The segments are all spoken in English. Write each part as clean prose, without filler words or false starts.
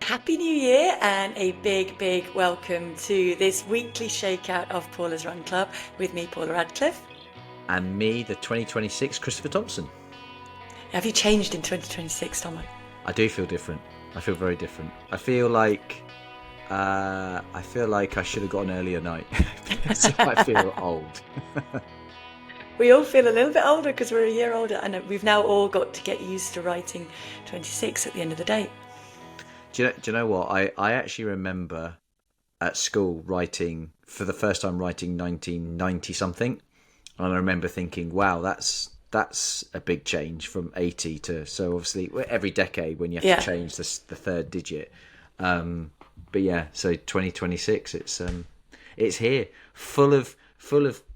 Happy New Year and a big, big welcome to this weekly shakeout of Paula's Run Club with me, Paula Radcliffe. And me, the 2026 Christopher Thompson. Have you changed in 2026, Tomo? I do feel different. I feel very different. I feel like I should have got an earlier night. So I feel old. We all feel a little bit older because we're a year older, and we've now all got to get used to writing 26 at the end of the day. Do you know what? I actually remember at school for the first time writing 1990 something. And I remember thinking, wow, that's a big change from 80 to, so obviously every decade when you have to change the third digit. But yeah, so 2026, it's here, full of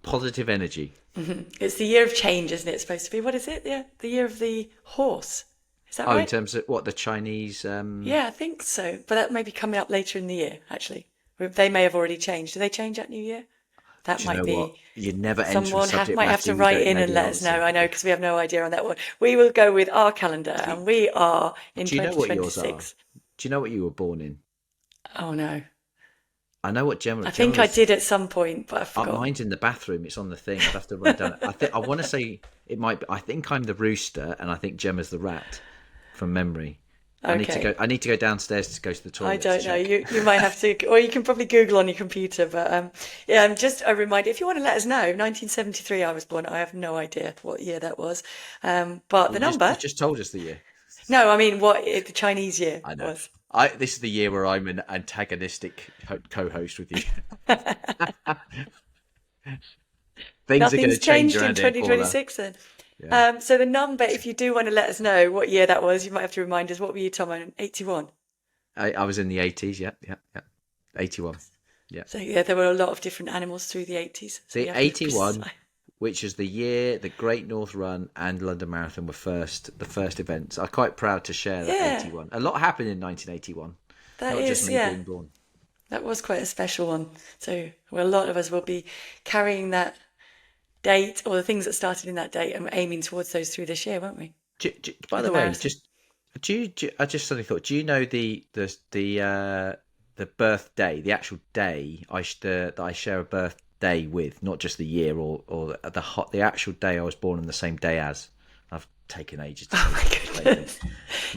positive energy. Mm-hmm. It's the year of change, isn't it? It's supposed to be. What is it? The year of the horse. Is that right? In terms of what the Chinese? Yeah, I think so. But that may be coming up later in the year, actually. They may have already changed. Do they change at New Year? That Do you might know be. what? You never enter a Someone subject might have matter to you write don't in know and the let us know. answer. I know, because we have no idea on that one. We will go with our calendar, and we are in Do you know what yours are? 2026. Do you know what you were born in? Oh no. I know what Gemma. I Gemma think I was. did at some point, but I've forgotten. Mine's in the bathroom. It's on the thing. I'd have to write down. I want to say it might be. I think I'm the rooster, and I think Gemma's the rat, from memory. Okay. I need to go downstairs to go to the toilet. I don't to know. check. You might have to, or you can probably Google on your computer. But yeah, just a reminder. If you want to let us know, 1973 I was born. I have no idea what year that was. But the You number? just told us the year. No, I mean what the Chinese year I know. was. This is the year where I'm an antagonistic co-host with you. Things are going to Nothing's change changed in around here, Paula. 2026 then. Yeah. So the number, if you do want to let us know what year that was, you might have to remind us. What were you, Tom? 81. I was in the 80s. Yeah, yeah, yeah. 81. Yeah. So yeah, there were a lot of different animals through the 80s. So you The have to be 81, precise. which is the year the Great North Run and London Marathon were the first events. I'm quite proud to share that Yeah, 81. A lot happened in 1981. that Not just is, me yeah, being born. that was quite a special one. So well, a lot of us will be carrying that date or the things that started in that date and aiming towards those through this year, won't we? By With the the way, marathon. I just suddenly thought, do you know the birthday, the actual day that I share a birthday with, not just the year or the actual day I was born on the same day as. I've taken ages to Oh say my that. goodness. Do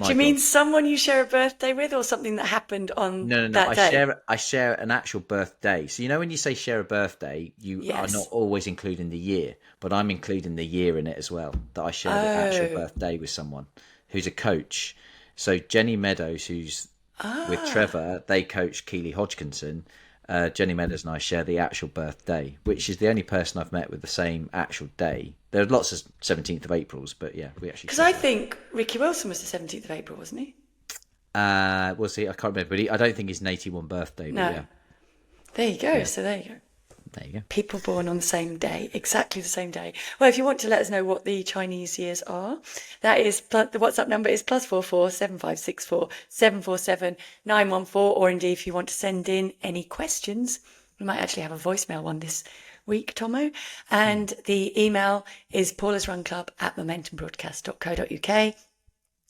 My you mean God. someone you share a birthday with or something that happened on No, no, no. that day? I share an actual birthday. So you know when you say share a birthday, you are not Yes. always including the year, but I'm including the year in it as well. That I share the actual Oh. birthday with someone who's a coach. So Jenny Meadows, who's with Ah. Trevor, they coach Keely Hodgkinson. Jenny Meadows and I share the actual birthday, which is the only person I've met with the same actual day. There are lots of 17th of Aprils, but yeah, we actually Because share I that. think Ricky Wilson was the 17th of April, wasn't he? We'll see. I can't remember, but I don't think it's an 81 birthday, but No. yeah, There you go. yeah, So there you go. there you go. People born on the same day, exactly the same day. Well, if you want to let us know what the Chinese years are, that is the WhatsApp number is +44 7564 747 914. Or indeed, if you want to send in any questions, we might actually have a voicemail one this week, Tomo. And the email is paulasrunclub@momentumbroadcast.co.uk.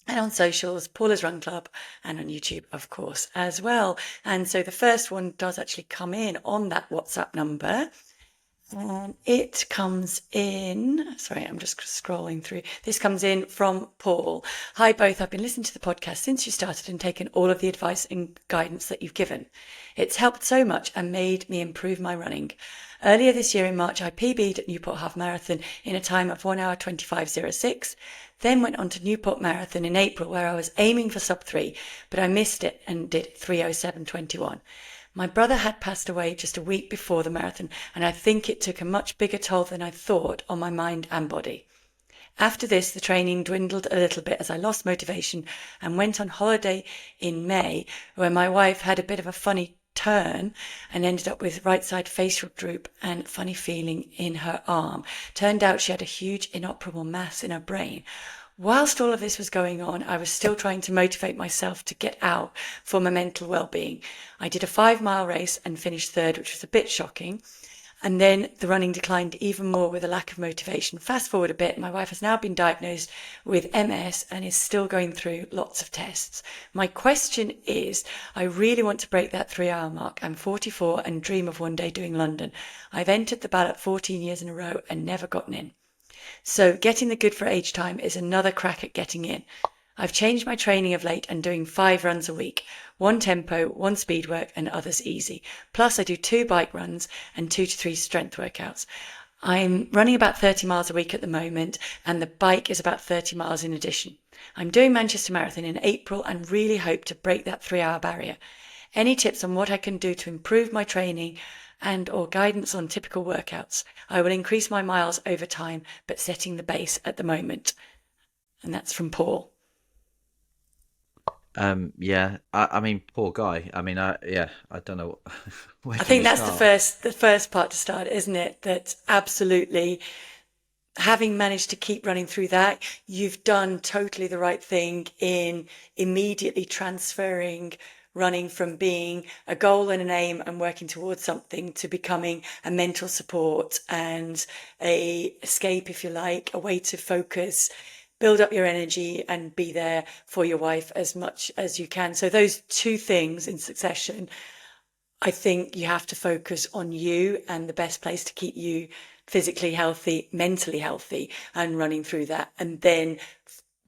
And on socials, Paula's Run Club, and on YouTube, of course, as well. And so the first one does actually come in on that WhatsApp number. And it comes in, sorry, I'm just scrolling through. This comes in from Paul. Hi, both. I've been listening to the podcast since you started and taken all of the advice and guidance that you've given. It's helped so much and made me improve my running. Earlier this year in March, I PB'd at Newport Half Marathon in a time of 1 hour 25:06. Then went on to Newport Marathon in April, where I was aiming for sub 3, but I missed it and did 3:07:21. My brother had passed away just a week before the marathon, and I think it took a much bigger toll than I thought on my mind and body. After this, the training dwindled a little bit as I lost motivation and went on holiday in May, where my wife had a bit of a funny turn and ended up with right side facial droop and funny feeling in her arm. Turned out she had a huge inoperable mass in her brain. Whilst all of this was going on, I was still trying to motivate myself to get out for my mental well-being. I did a 5-mile race and finished third, which was a bit shocking. And then the running declined even more with a lack of motivation. Fast forward a bit, my wife has now been diagnosed with MS and is still going through lots of tests. My question is, I really want to break that 3 hour mark. I'm 44 and dream of one day doing London. I've entered the ballot 14 years in a row and never gotten in. So getting the good for age time is another crack at getting in. I've changed my training of late and doing 5 runs a week, one tempo, one speed work and others easy. Plus I do 2 bike runs and 2 to 3 strength workouts. I'm running about 30 miles a week at the moment and the bike is about 30 miles in addition. I'm doing Manchester Marathon in April and really hope to break that 3 hour barrier. Any tips on what I can do to improve my training and or guidance on typical workouts? I will increase my miles over time, but setting the base at the moment. And that's from Paul. Yeah, I mean, poor guy. I mean, I don't know. Where I do think you that's start? the first part to start, isn't it? That absolutely, having managed to keep running through that, you've done totally the right thing in immediately transferring running from being a goal and an aim and working towards something to becoming a mental support and a escape, if you like, a way to focus, build up your energy and be there for your wife as much as you can. So those two things in succession, I think you have to focus on you and the best place to keep you physically healthy, mentally healthy, and running through that. And then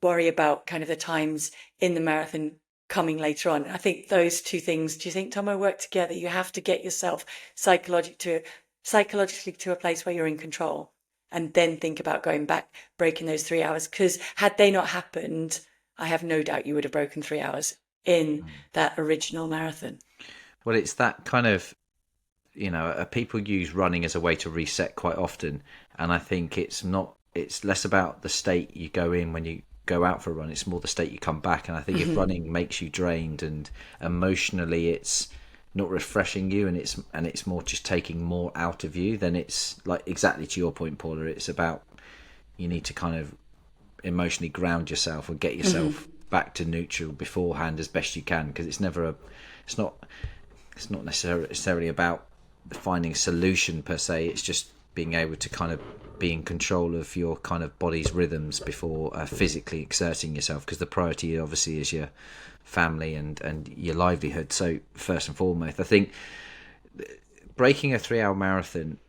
worry about kind of the times in the marathon coming later on. I think those two things, do you think, Tomo, work together? You have to get yourself psychologically to a place where you're in control and then think about going back, breaking those 3 hours. Because had they not happened, I have no doubt you would have broken 3 hours in that original marathon. Well, it's that kind of, people use running as a way to reset quite often, and I think it's not. It's less about the state you go in when you go out for a run. It's more the state you come back, and I think if running makes you drained and emotionally, it's not refreshing you, and it's more just taking more out of you, then it's like exactly to your point, Paula. It's about you need to kind of emotionally ground yourself and get yourself back to neutral beforehand as best you can, because it's not necessarily about finding a solution per se. It's just being able to kind of be in control of your kind of body's rhythms before physically exerting yourself, because the priority obviously is your family and your livelihood. So first and foremost, I think breaking a 3 hour marathon,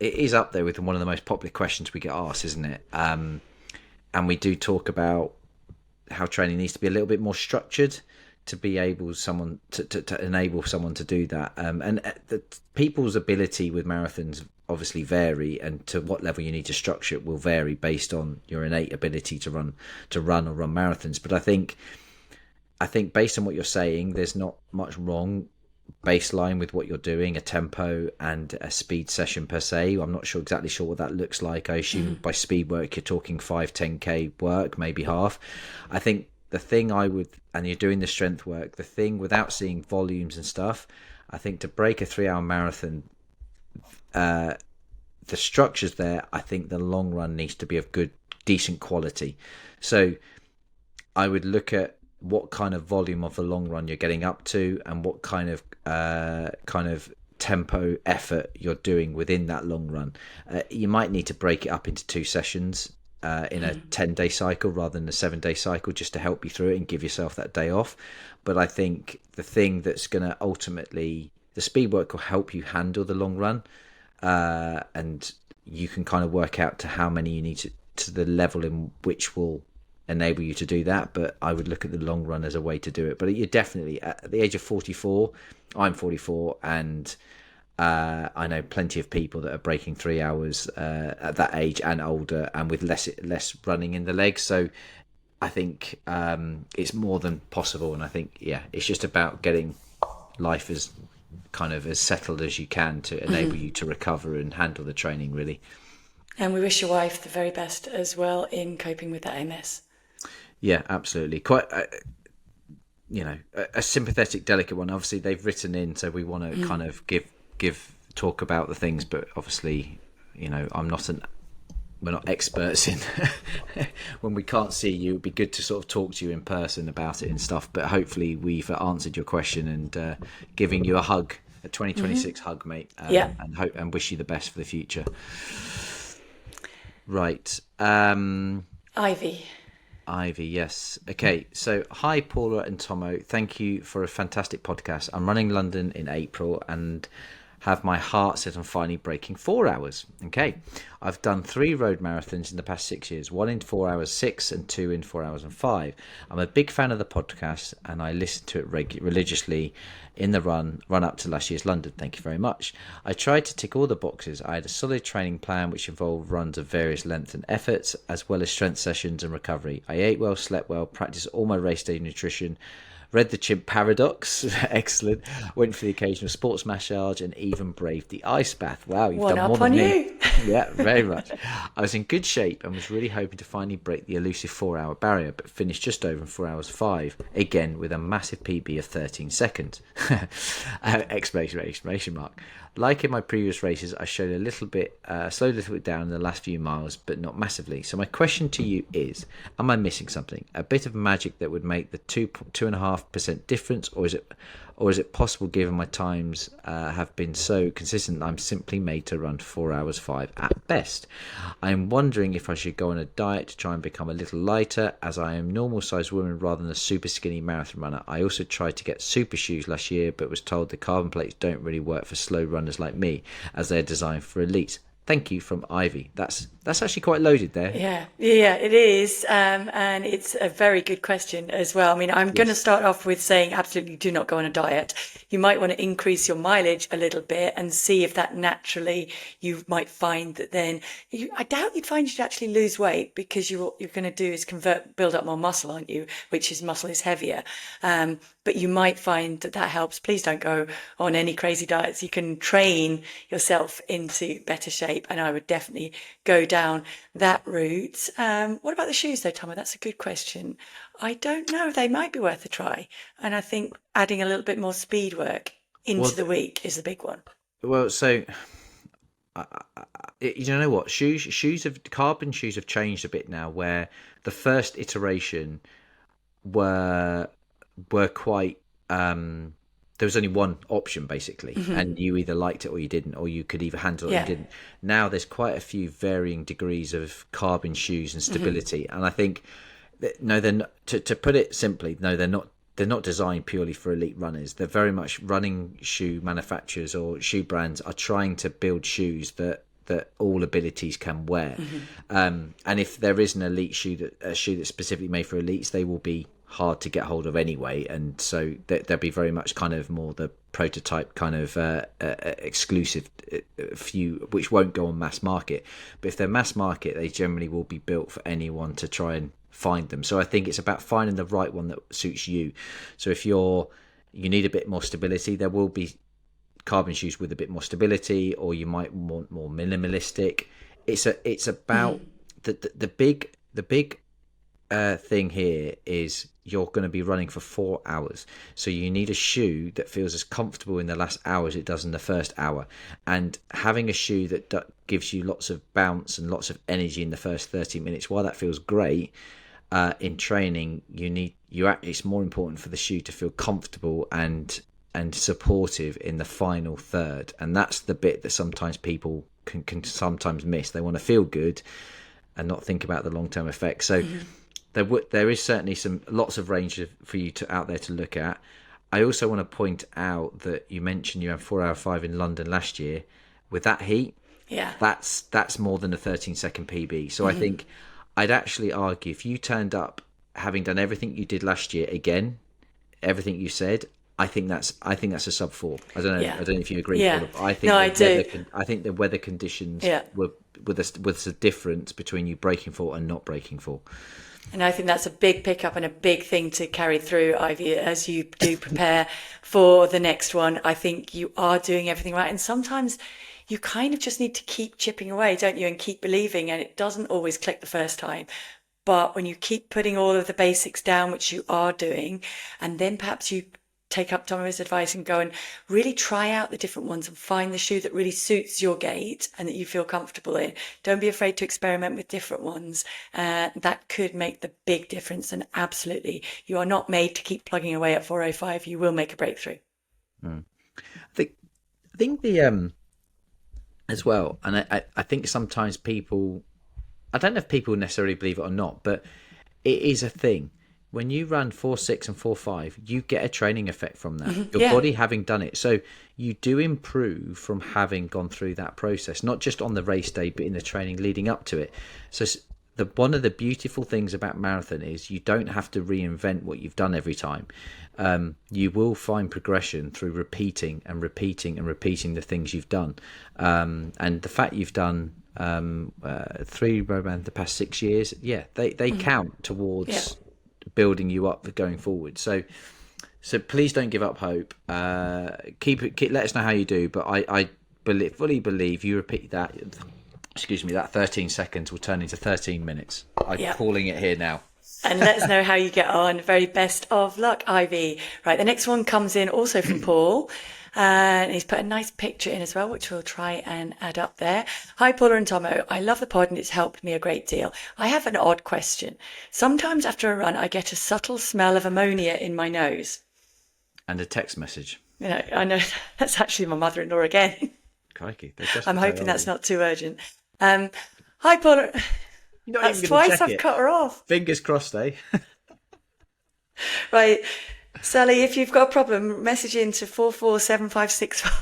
it is up there with one of the most popular questions we get asked, isn't it? And we do talk about how training needs to be a little bit more structured to be able someone to enable someone to do that. And the people's ability with marathons obviously vary, and to what level you need to structure it will vary based on your innate ability to run or run marathons. But I think based on what you're saying, there's not much wrong baseline with what you're doing, a tempo and a speed session per se. I'm not exactly sure what that looks like. I assume by speed work you're talking 5-10k work, maybe half. I think the thing and you're doing the strength work, the thing without seeing volumes and stuff, I think to break a 3 hour marathon, the structure's there. I think the long run needs to be of good, decent quality. So I would look at what kind of volume of the long run you're getting up to, and what kind of tempo effort you're doing within that long run. You might need to break it up into 2 sessions in a 10-day cycle rather than a 7-day cycle, just to help you through it and give yourself that day off. But I think the thing that's going to ultimately, the speed work will help you handle the long run, and you can kind of work out to how many you need to the level in which will enable you to do that. But I would look at the long run as a way to do it. But you're definitely at the age of 44. I'm 44, and I know plenty of people that are breaking 3 hours at that age and older, and with less running in the legs. So I think it's more than possible, and I think it's just about getting life as kind of as settled as you can to enable you to recover and handle the training, really. And we wish your wife the very best as well in coping with that MS. Yeah, absolutely. Quite, a sympathetic, delicate one. Obviously, they've written in, so we want to kind of talk about the things, but obviously, we're not experts in when we can't see you. It'd be good to sort of talk to you in person about it and stuff. But hopefully, we've answered your question and giving you a hug a 2026 hug, mate, Yeah. and hope and wish you the best for the future. Right. Ivy. Ivy, yes. Okay, so hi Paula and Thommo. Thank you for a fantastic podcast. I'm running London in April and have my heart set on finally breaking 4 hours. Okay, I've done 3 road marathons in the past 6 years, one in 4 hours 6 and two in 4 hours and 5. I'm a big fan of the podcast and I listen to it religiously in the run up to last year's London. Thank you very much. I tried to tick all the boxes. I had a solid training plan which involved runs of various lengths and efforts, as well as strength sessions and recovery. I ate well, slept well, practiced all my race day nutrition, read the Chimp Paradox, excellent, went for the occasional sports massage, and even braved the ice bath. Wow, you've One done more up than on me. you. Yeah, very much. I was in good shape and was really hoping to finally break the elusive 4 hour barrier, but finished just over in 4 hours 5, again with a massive PB of 13 seconds. Exclamation mark. Like in my previous races, I showed slowed a little bit down in the last few miles, but not massively. So my question to you is, am I missing something? A bit of magic that would make the 2.5% difference, or is it possible, given my times have been so consistent, I'm simply made to run 4 hours 5 at best? I'm wondering if I should go on a diet to try and become a little lighter, as I am a normal sized woman rather than a super skinny marathon runner. I also tried to get super shoes last year, but was told the carbon plates don't really work for slow runners like me, as they're designed for elites. Thank you, from Ivy. That's actually quite loaded there. Yeah, it is. And it's a very good question as well. I mean, I'm going to Yes. start off with saying absolutely do not go on a diet. You might want to increase your mileage a little bit and see if that naturally you might find that then I doubt you'd find you'd actually lose weight, because you're going to do is build up more muscle, aren't you? Which is muscle is heavier. But you might find that that helps. Please don't go on any crazy diets. You can train yourself into better shape, and I would definitely go down that route. What about the shoes though, Thomas? That's a good question. I don't know. They might be worth a try. And I think adding a little bit more speed work Well, into the week is the big one. so you know what? Carbon shoes have changed a bit now. Where the first iteration were quite there was only one option basically, and you either liked it or you didn't, or you could either handle it or you Yeah. didn't. Now there's quite a few varying degrees of carbon shoes and stability, and I think that, no, they're not, to put it simply, no, they're not. They're not designed purely for elite runners. They're very much running shoe manufacturers or shoe brands are trying to build shoes that all abilities can wear. And if there is an elite a shoe that's specifically made for elites, they will be hard to get hold of anyway. And so they'll be very much kind of more the prototype kind of exclusive few, which won't go on mass market. But if they're mass market, they generally will be built for anyone to try and find them. So I think it's about finding the right one that suits you. So if you need a bit more stability, there will be carbon shoes with a bit more stability, or you might want more minimalistic. It's about the big thing here is you're going to be running for 4 hours, so you need a shoe that feels as comfortable in the last hour as it does in the first hour. And having a shoe that gives you lots of bounce and lots of energy in the first 30 minutes, while that feels great in training, it's more important for the shoe to feel comfortable and supportive in the final third. And that's the bit that sometimes people can sometimes miss. They want to feel good and not think about the long-term effects. So there is certainly lots of range for you out there to look at. I also want to point out that you mentioned you had 4 hour 5 in London last year. With that heat, Yeah. that's more than a 13-second PB. So I think I'd actually argue, if you turned up having done everything you did last year again, everything you said, I think that's a sub 4. I don't know. Yeah. I don't know if you agree, Yeah. Paula, but I think No, I do. I think the weather conditions Yeah. was a difference between you breaking 4 and not breaking 4. And I think that's a big pickup and a big thing to carry through, Ivy, as you do prepare for the next one. I think you are doing everything right. And sometimes you kind of just need to keep chipping away, don't you? And keep believing. And it doesn't always click the first time. But when you keep putting all of the basics down, which you are doing, and then perhaps you take up Thomas' advice and go and really try out the different ones and find the shoe that really suits your gait and that you feel comfortable in. Don't be afraid to experiment with different ones. That could make the big difference. And absolutely, you are not made to keep plugging away at 4:05. You will make a breakthrough. I think I think the as well, and I think sometimes people, I don't know if people necessarily believe it or not, but it is a thing. When you run 4.6 and 4.5, you get a training effect from that. Your Yeah. body having done it, so you do improve from having gone through that process, not just on the race day, but in the training leading up to it. So the one of the beautiful things about marathon is you don't have to reinvent what you've done every time. You will find progression through repeating and repeating and repeating the things you've done. And the fact you've done 3 Roman the past 6 years, yeah, they count towards building you up for going forward. So please don't give up hope. Keep let us know how you do. But I fully believe you repeat that. Excuse me, that 13 seconds will turn into 13 minutes. I'm calling it here now. And let us know how you get on. Very best of luck, Ivy. Right, the next one comes in also from Paul. And he's put a nice picture in as well, which we'll try and add up there. Hi, Paula and Thommo. I love the pod and it's helped me a great deal. I have an odd question. Sometimes after a run, I get a subtle smell of ammonia in my nose. And a text message. You know, I know that's actually my mother-in-law again. Crikey. I'm hoping that's not too urgent. Hi, Paula. That's twice I've cut her off. Fingers crossed, eh? Right. Sally, if you've got a problem, message in to 447564.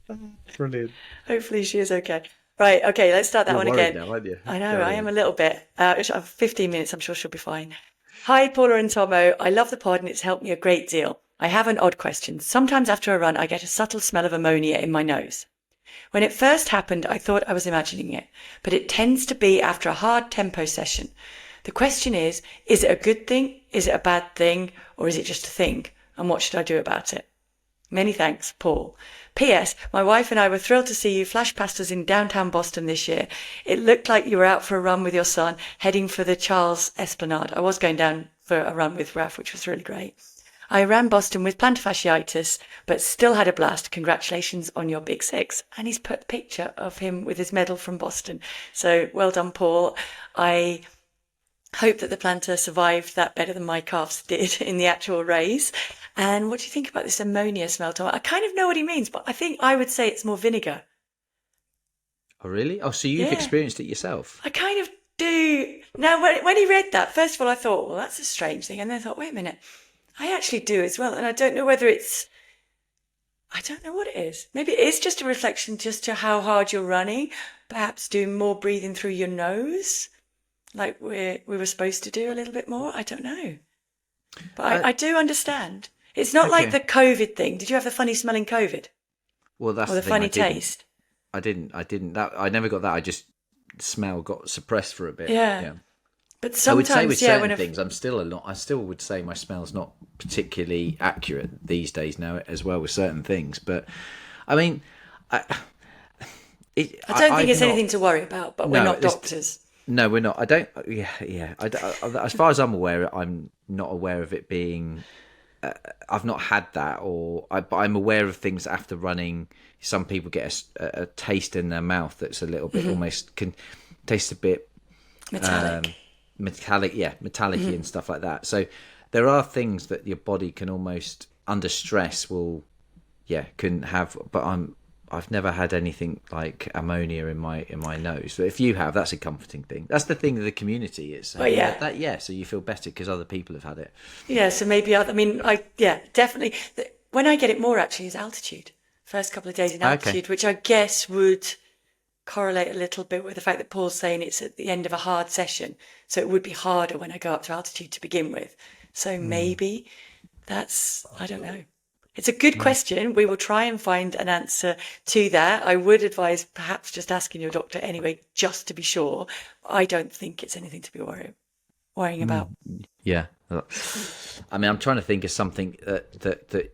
No. Brilliant. Hopefully she is okay. Right, okay, let's start that one again. Now, aren't you? I know, I am a little bit. 15 minutes, I'm sure she'll be fine. Hi, Paula and Thommo. I love the pod and it's helped me a great deal. I have an odd question. Sometimes after a run, I get a subtle smell of ammonia in my nose. When it first happened, I thought I was imagining it, but it tends to be after a hard tempo session. The question is it a good thing? Is it a bad thing? Or is it just a thing? And what should I do about it? Many thanks, Paul. P.S. My wife and I were thrilled to see you flash past us in downtown Boston this year. It looked like you were out for a run with your son, heading for the Charles Esplanade. I was going down for a run with Raf, which was really great. I ran Boston with plantar fasciitis, but still had a blast. Congratulations on your big 6. And he's put a picture of him with his medal from Boston. So well done, Paul. I hope that the plantar survived that better than my calves did in the actual race. And what do you think about this ammonia smell, Tom? I kind of know what he means, but I think I would say it's more vinegar. Oh, really? Oh, so you've experienced it yourself? I kind of do. Now, when he read that, first of all, I thought, well, that's a strange thing. And then I thought, wait a minute. I actually do as well. And I don't know whether I don't know what it is. Maybe it is just a reflection just to how hard you're running. Perhaps doing more breathing through your nose, like we were supposed to do a little bit more. I don't know. But I do understand. It's not like the COVID thing. Did you have the funny smelling COVID? Well, that's or the funny taste. I didn't. I never got that. I just smell got suppressed for a bit. Yeah. But sometimes, I would say with certain things, I still would say my smell's not particularly accurate these days now as well with certain things. But I mean, I don't think it's anything to worry about. But we're not doctors. No, we're not. I don't. Yeah. As far as I'm aware, I'm not aware of it being. I've not had that, but I'm aware of things after running. Some people get a taste in their mouth that's a little bit almost can taste a bit metallic. Metallic and stuff like that. So there are things that your body can almost under stress can have. But I've never had anything like ammonia in my nose. But if you have, that's a comforting thing. That's the thing of the community is. So you feel better because other people have had it. Yeah, so maybe definitely. When I get it more actually is altitude. First couple of days in altitude, which I guess would correlate a little bit with the fact that Paul's saying it's at the end of a hard session. So it would be harder when I go up to altitude to begin with. So maybe that's, I don't know. It's a good question. We will try and find an answer to that. I would advise perhaps just asking your doctor anyway, just to be sure. I don't think it's anything to be worrying about. Yeah. I mean, I'm trying to think of something that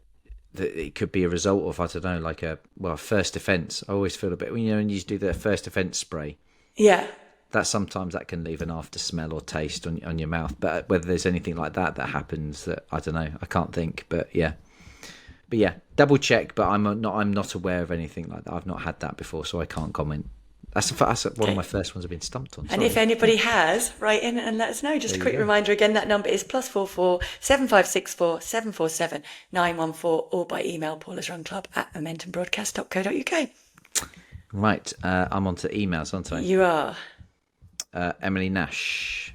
it could be a result of, I don't know, like a first defence. I always feel a bit, when you do the first defence spray. Yeah. That sometimes that can leave an after smell or taste on your mouth. But whether there's anything like that happens, that I don't know. I can't think. But yeah, double check. But I'm not aware of anything like that. I've not had that before, so I can't comment. That's one of Okay. my first ones I've been stumped on. And if Sorry. anybody has, write in and let us know. Just There a you quick go. reminder again, that number is +44 7564 747 914, or by email paulasrunclub@momentumbroadcast.co.uk. Right, I'm on to emails, aren't I? You are. Emily Nash.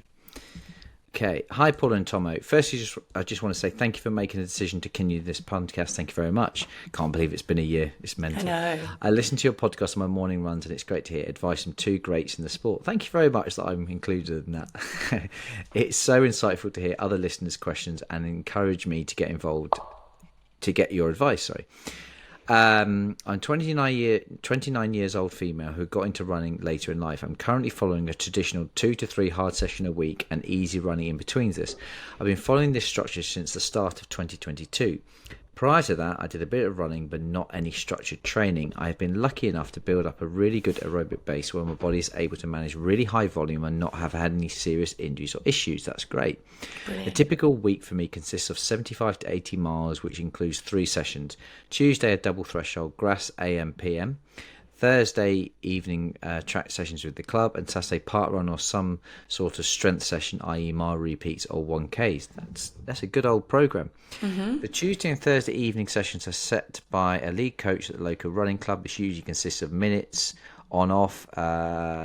Okay. Hi, Paula and Thommo. Firstly, I just want to say thank you for making the decision to continue this podcast. Thank you very much. Can't believe it's been a year. It's mental. I know. I listen to your podcast on my morning runs, and it's great to hear advice from two greats in the sport. Thank you very much that I'm included in that. It's so insightful to hear other listeners' questions and encourage me to get involved, to get your advice. Sorry. I'm 29 years old female who got into running later in life. I'm currently following a traditional 2 to 3 hard session a week and easy running in between this. I've been following this structure since the start of 2022. Prior to that, I did a bit of running, but not any structured training. I have been lucky enough to build up a really good aerobic base where my body is able to manage really high volume and not have had any serious injuries or issues. That's great. Brilliant. A typical week for me consists of 75 to 80 miles, which includes 3 sessions. Tuesday, a double threshold, grass AM PM. Thursday evening track sessions with the club, and Saturday part run or some sort of strength session, i.e. mile repeats or 1Ks. That's a good old program. Mm-hmm. The Tuesday and Thursday evening sessions are set by a lead coach at the local running club, which usually consists of minutes on off,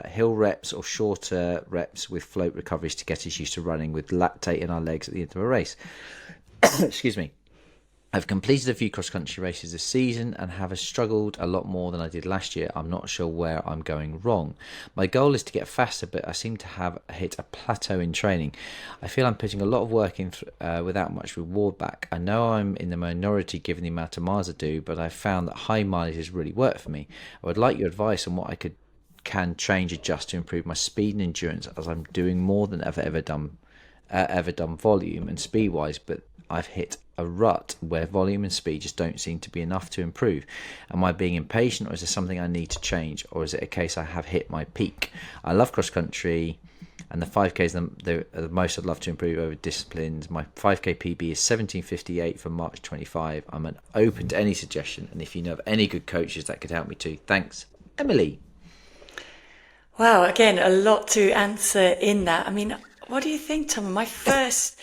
hill reps or shorter reps with float recoveries to get us used to running with lactate in our legs at the end of a race. Excuse me. I've completed a few cross-country races this season and have struggled a lot more than I did last year. I'm not sure where I'm going wrong. My goal is to get faster, but I seem to have hit a plateau in training. I feel I'm putting a lot of work in without much reward back. I know I'm in the minority given the amount of miles I do, but I've found that high mileage has really worked for me. I would like your advice on what I can change, adjust to improve my speed and endurance, as I'm doing more than I've ever done volume and speed wise, but I've hit a rut where volume and speed just don't seem to be enough to improve. Am I being impatient, or is there something I need to change, or is it a case I have hit my peak? I love cross country, and the 5K is the most I'd love to improve over disciplines. My 5K PB is 17:58 for March 25. I'm open to any suggestion, and if you know of any good coaches that could help me too, thanks, Emily. Wow, again, a lot to answer in that. I mean, what do you think, Tom? My first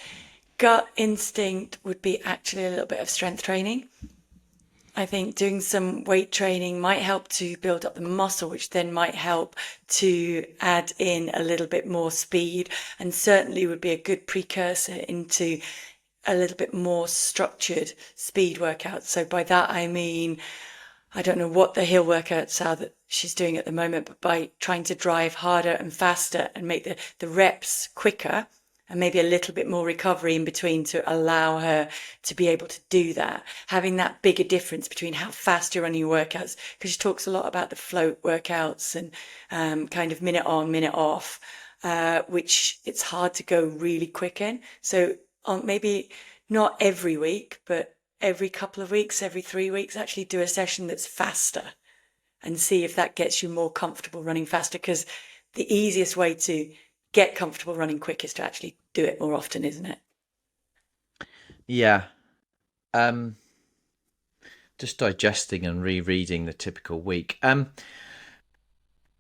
gut instinct would be actually a little bit of strength training. I think doing some weight training might help to build up the muscle, which then might help to add in a little bit more speed, and certainly would be a good precursor into a little bit more structured speed workouts. So by that, I mean, I don't know what the hill workouts are that she's doing at the moment, but by trying to drive harder and faster and make the reps quicker, and maybe a little bit more recovery in between to allow her to be able to do that. Having that bigger difference between how fast you're running your workouts, because she talks a lot about the float workouts and kind of minute on, minute off, which it's hard to go really quick in. So maybe not every week, but every couple of weeks, every 3 weeks, actually do a session that's faster and see if that gets you more comfortable running faster, because the easiest way to get comfortable running quick is to actually do it more often, isn't it? Yeah. Just digesting and rereading the typical week.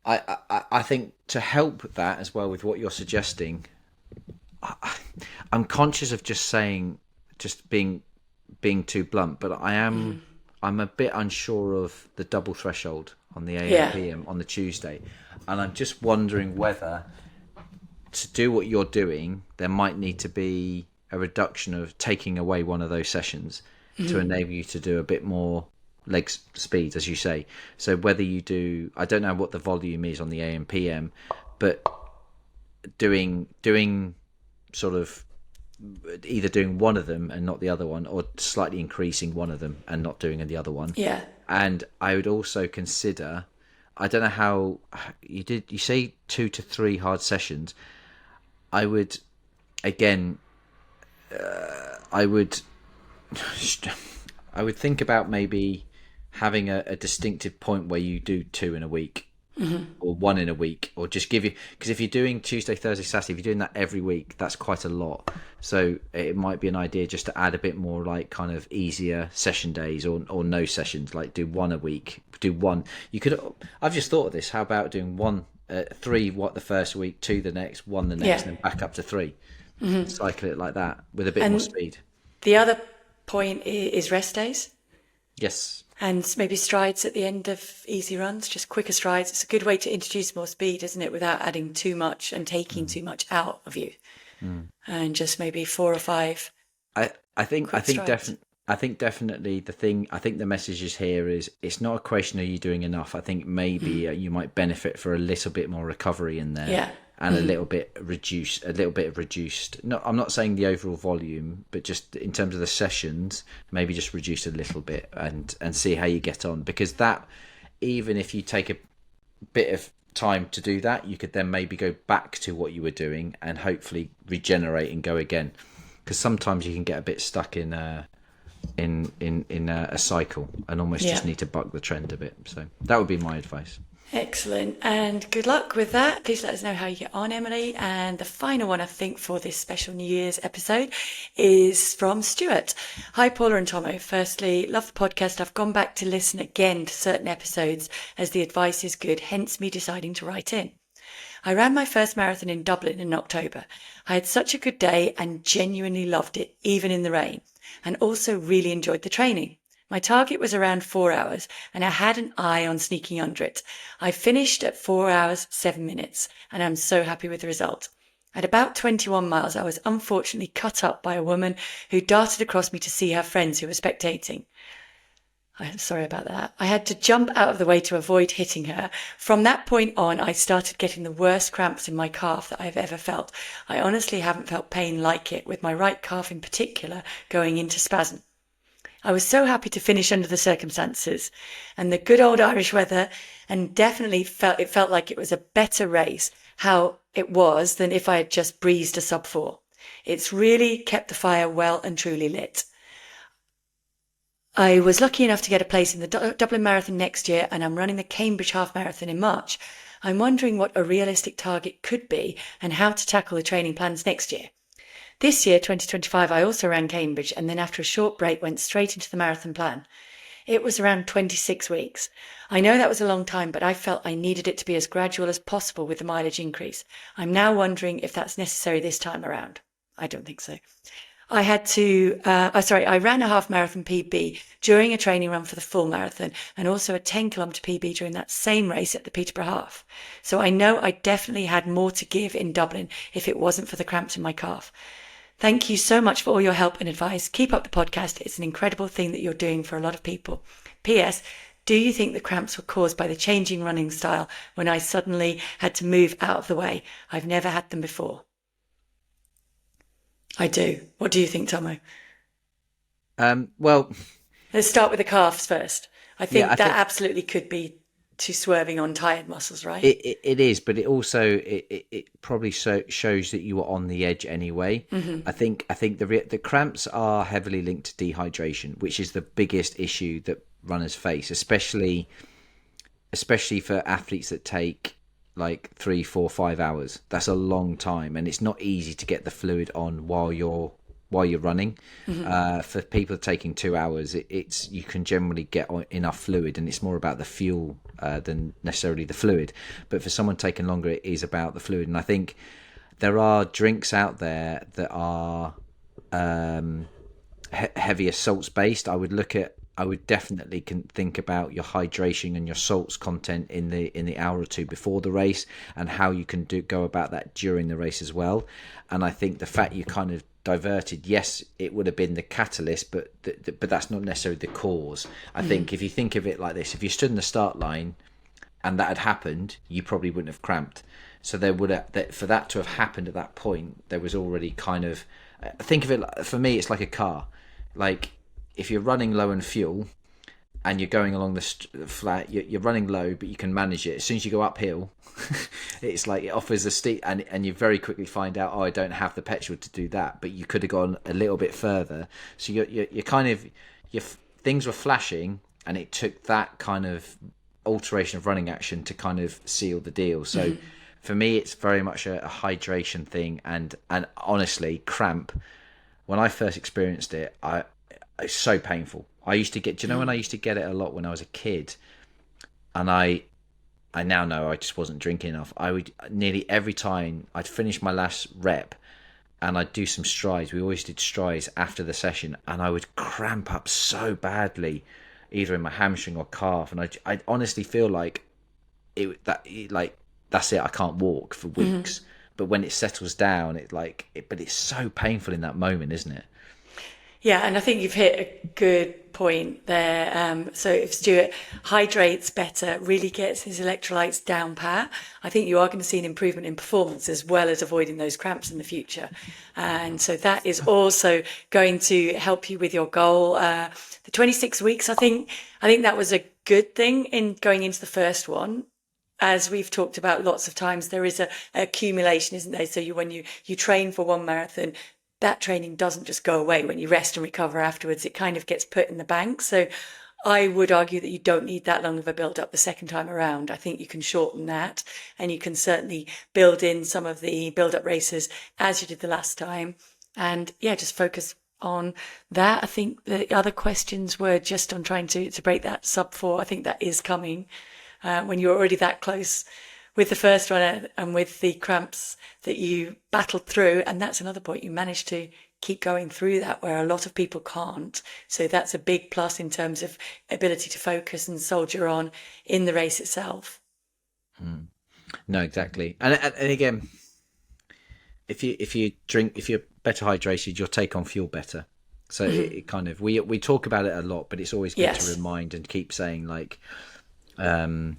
I think to help that as well with what you're suggesting, I'm conscious of just being too blunt, but I'm a bit unsure of the double threshold on the AM/PM on the Tuesday, and I'm just wondering whether to do what you're doing, there might need to be a reduction of taking away one of those sessions to enable you to do a bit more leg speed, as you say. So whether you do, I don't know what the volume is on the AM/PM, but doing sort of either doing one of them and not the other one, or slightly increasing one of them and not doing the other one. Yeah. And I would also consider, I don't know how you say 2 to 3 hard sessions. I would, again, I would think about maybe having a distinctive point where you do 2 in a week, or one in a week, or just give you, because if you're doing Tuesday, Thursday, Saturday, if you're doing that every week, that's quite a lot. So it might be an idea just to add a bit more like kind of easier session days, or no sessions, like do one a week, do one. You could, I've just thought of this, how about doing one, three the first week, two the next, one the next, Yeah. and then back up to three. Cycle it like that with a bit more And speed. the other point is rest days. Yes. And maybe strides at the end of easy runs, just quicker strides. It's a good way to introduce more speed, isn't it? Without adding too much and taking too much out of you. And just maybe 4 or 5 I think quick strides. definitely the message is here is, it's not a question of you doing enough. I think maybe you might benefit for a little bit more recovery in there. Yeah. And a little bit of reduced. No, I'm not saying the overall volume, but just in terms of the sessions, maybe just reduce a little bit and see how you get on. Because that, even if you take a bit of time to do that, you could then maybe go back to what you were doing and hopefully regenerate and go again. Because sometimes you can get a bit stuck in a cycle and almost just need to buck the trend a bit. So that would be my advice. Excellent. And good luck with that. Please let us know how you get on, Emily. And the final one, I think, for this special New Year's episode is from Stuart. Hi, Paula and Thommo. Firstly, love the podcast. I've gone back to listen again to certain episodes as the advice is good, hence me deciding to write in. I ran my first marathon in Dublin in October. I had such a good day and genuinely loved it, even in the rain, and also really enjoyed the training. My target was around 4 hours, and I had an eye on sneaking under it. I finished at 4 hours, 7 minutes, and I'm so happy with the result. At about 21 miles, I was unfortunately cut up by a woman who darted across me to see her friends who were spectating. I'm sorry about that. I had to jump out of the way to avoid hitting her. From that point on, I started getting the worst cramps in my calf that I've ever felt. I honestly haven't felt pain like it, with my right calf in particular going into spasm. I was so happy to finish under the circumstances and the good old Irish weather, and definitely felt like it was a better race, how it was, than if I had just breezed a sub 4. It's really kept the fire well and truly lit. I was lucky enough to get a place in the Dublin Marathon next year, and I'm running the Cambridge Half Marathon in March. I'm wondering what a realistic target could be and how to tackle the training plans next year. This year, 2025, I also ran Cambridge, and then after a short break went straight into the marathon plan. It was around 26 weeks. I know that was a long time, but I felt I needed it to be as gradual as possible with the mileage increase. I'm now wondering if that's necessary this time around. I don't think so. I ran a half marathon PB during a training run for the full marathon, and also a 10-kilometre PB during that same race at the Peterborough Half. So I know I definitely had more to give in Dublin if it wasn't for the cramps in my calf. Thank you so much for all your help and advice. Keep up the podcast. It's an incredible thing that you're doing for a lot of people. P.S. Do you think the cramps were caused by the changing running style when I suddenly had to move out of the way? I've never had them before. I do. What do you think, Thommo? Well, Let's start with the calves first. I think yeah, I that think absolutely could be to swerving on tired muscles, right? it is, but it also it probably shows that you were on the edge anyway. I think the cramps are heavily linked to dehydration, which is the biggest issue that runners face, especially for athletes that take like 3, 4, 5 hours. That's a long time, and it's not easy to get the fluid on while you're running. For people taking 2 hours, it's you can generally get enough fluid, and it's more about the fuel than necessarily the fluid. But for someone taking longer, it is about the fluid. And I think there are drinks out there that are heavier salts based. I would definitely think about your hydration and your salts content in the hour or two before the race, and how you can go about that during the race as well. And I think the fact you kind of diverted, yes, it would have been the catalyst, but that's not necessarily the cause. I think if you think of it like this, if you stood in the start line and that had happened, you probably wouldn't have cramped. So there would for that to have happened at that point, there was already kind of, think of it, for me, it's like a car. Like, if you're running low on fuel and you're going along the flat, you're running low, but you can manage it. As soon as you go uphill, it's like it offers a steep, and you very quickly find out, oh, I don't have the petrol to do that, but you could have gone a little bit further. So you're kind of, things were flashing, and it took that kind of alteration of running action to kind of seal the deal. So for me, it's very much a hydration thing, and honestly, cramp. When I first experienced it, it's so painful. I used to get, do you know when I used to get it a lot when I was a kid, and I now know I just wasn't drinking enough. I would nearly every time I'd finish my last rep and I'd do some strides. We always did strides after the session, and I would cramp up so badly, either in my hamstring or calf, and I honestly feel like that's it. I can't walk for weeks. But when it settles down, but it's so painful in that moment, isn't it? Yeah, and I think you've hit a good point there. So if Stuart hydrates better, really gets his electrolytes down pat, I think you are going to see an improvement in performance as well as avoiding those cramps in the future. And so that is also going to help you with your goal. The 26 weeks, I think that was a good thing in going into the first one. As we've talked about lots of times, there is a accumulation, isn't there? So when you train for one marathon, that training doesn't just go away when you rest and recover afterwards. It kind of gets put in the bank. So I would argue that you don't need that long of a build up the second time around. I think you can shorten that, and you can certainly build in some of the build up races as you did the last time. And yeah, just focus on that. I think the other questions were just on trying to break that sub 4. I think that is coming when you're already that close with the first one and with the cramps that you battled through. And that's another point. You managed to keep going through that where a lot of people can't. So that's a big plus in terms of ability to focus and soldier on in the race itself. No, exactly. And again, if you're better hydrated, you'll take on fuel better. So it kind of, we talk about it a lot, but it's always good to remind and keep saying, like, I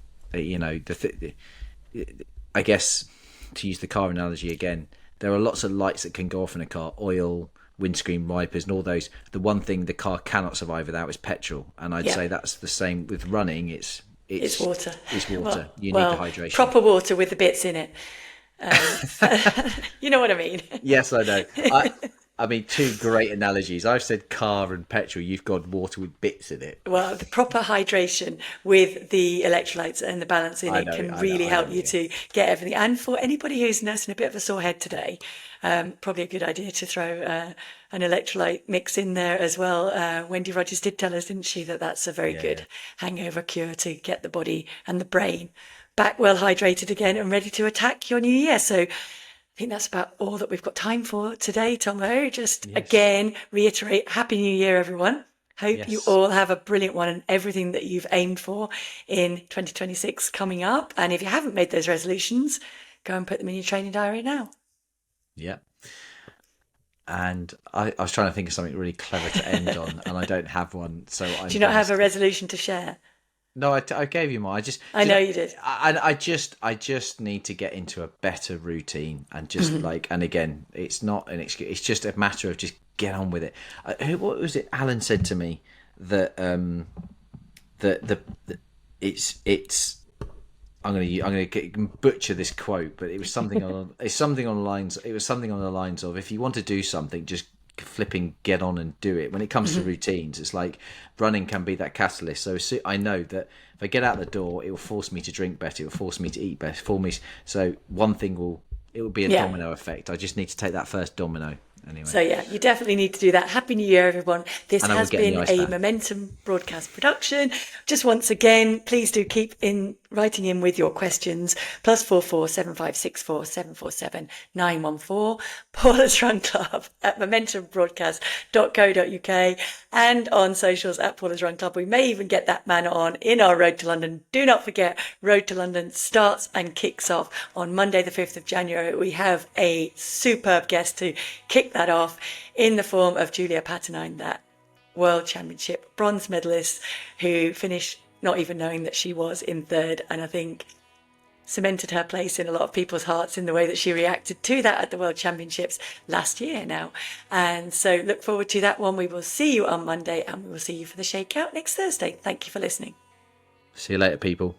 guess, to use the car analogy again, there are lots of lights that can go off in a car: oil, windscreen wipers, and all those. The one thing the car cannot survive without is petrol. And I'd say that's the same with running. It's water. It's water. You need the hydration. Proper water with the bits in it. You know what I mean? Yes, I know. I mean, two great analogies. I've said car and petrol. You've got water with bits in it. Well, the proper hydration with the electrolytes and the balance in it can really help you to get everything. And for anybody who's nursing a bit of a sore head today, probably a good idea to throw an electrolyte mix in there as well. Wendy Rogers did tell us, didn't she, that that's a very good hangover cure to get the body and the brain back well hydrated again and ready to attack your new year. So I think that's about all that we've got time for today, Thommo. Just again, reiterate, Happy New Year, everyone. Hope you all have a brilliant one and everything that you've aimed for in 2026 coming up. And if you haven't made those resolutions, go and put them in your training diary now. Yeah. And I was trying to think of something really clever to end on, and I don't have one. So do you not have a resolution to share? No, I gave you mine. I know you did. I just need to get into a better routine, and just and again, it's not an excuse. It's just a matter of just get on with it. What was it? Alan said to me that it's. I'm gonna butcher this quote, but it was something on the lines of, if you want to do something, just flipping get on and do it. When it comes to routines, it's like running can be that catalyst. So I know that if I get out the door, it will force me to drink better, it will force me to eat better, so one thing will be a domino effect. I just need to take that first domino anyway. So you definitely need to do that. Happy New Year, everyone. This has been a Momentum broadcast production. Just once again, please do keep writing in with your questions. +44 7564 747 914. Paula's Run Club at momentumbroadcast.co.uk and on socials at Paula's Run Club. We may even get that man on in our Road to London. Do not forget, Road to London starts and kicks off on Monday the 5th of January. We have a superb guest to kick that off in the form of Julia Patternine, that World Championship bronze medalist who finished not even knowing that she was in third, and I think cemented her place in a lot of people's hearts in the way that she reacted to that at the World Championships last year now. And so look forward to that one. We will see you on Monday, and we will see you for the Shakeout next Thursday. Thank you for listening. See you later, people.